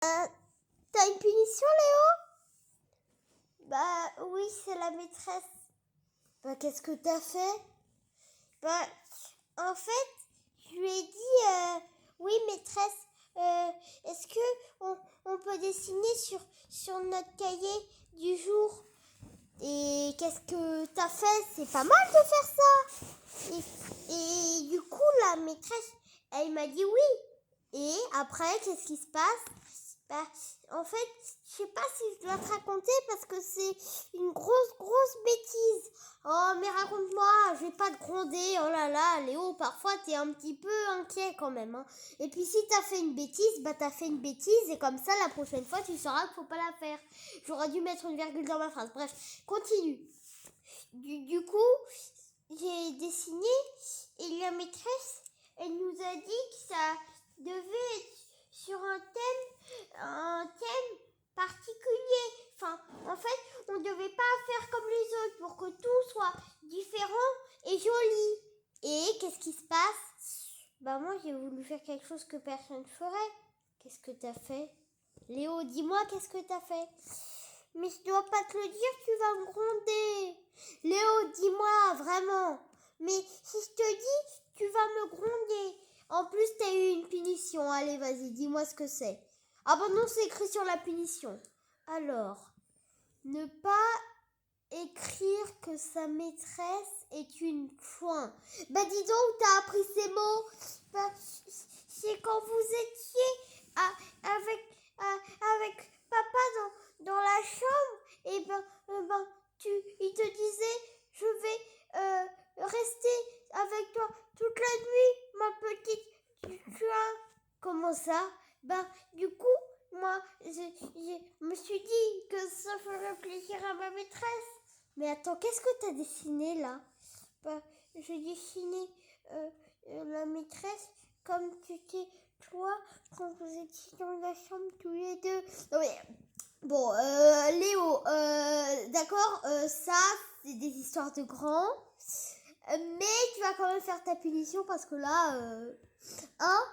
T'as une punition, Léo? Bah oui, c'est la maîtresse. Bah qu'est-ce que t'as fait? Bah en fait, je lui ai dit oui maîtresse, est-ce que on peut dessiner sur notre cahier du jour? Et qu'est-ce que t'as fait? C'est pas mal de faire ça. Et du coup, la maîtresse, elle m'a dit oui. Et après, qu'est-ce qui se passe? Bah, en fait, je sais pas si je dois te raconter parce que c'est une grosse bêtise. Oh, mais raconte-moi, je vais pas te gronder. Oh là là, Léo, parfois t'es un petit peu inquiet quand même. Hein. Et puis si t'as fait une bêtise, bah t'as fait une bêtise et comme ça, la prochaine fois, tu sauras qu'il faut pas la faire. J'aurais dû mettre une virgule dans ma phrase. Bref, continue. Du coup, j'ai dessiné et la maîtresse, elle nous a dit que ça devait être sur un thème particulier. Enfin, en fait, on ne devait pas faire comme les autres pour que tout soit différent et joli. Et qu'est-ce qui se passe? Bah moi, j'ai voulu faire quelque chose que personne ne ferait. Qu'est-ce que t'as fait? Léo, dis-moi, qu'est-ce que t'as fait? Mais je dois pas te le dire, tu vas me gronder. Léo, dis-moi, vraiment. Mais si je te dis, tu vas me gronder. En plus, t'as eu une punition. Allez, vas-y, dis-moi ce que c'est. Ah bah non, c'est écrit sur la punition. Alors, ne pas écrire que sa maîtresse est une foin. Bah dis donc, t'as appris ces mots. Bah, c'est quand vous étiez avec papa dans la chambre, et il te disait, je vais rester avec toi toute la nuit, ma petite chouin. Comment ça? Ben, du coup, moi, je me suis dit que ça ferait plaisir à ma maîtresse. Mais attends, qu'est-ce que t'as dessiné là? Ben, j'ai dessiné la maîtresse comme tu étais toi quand vous étiez dans la chambre tous les deux. Non mais, bon, Léo, d'accord, ça, c'est des histoires de grands. Mais tu vas quand même faire ta punition parce que là, hein?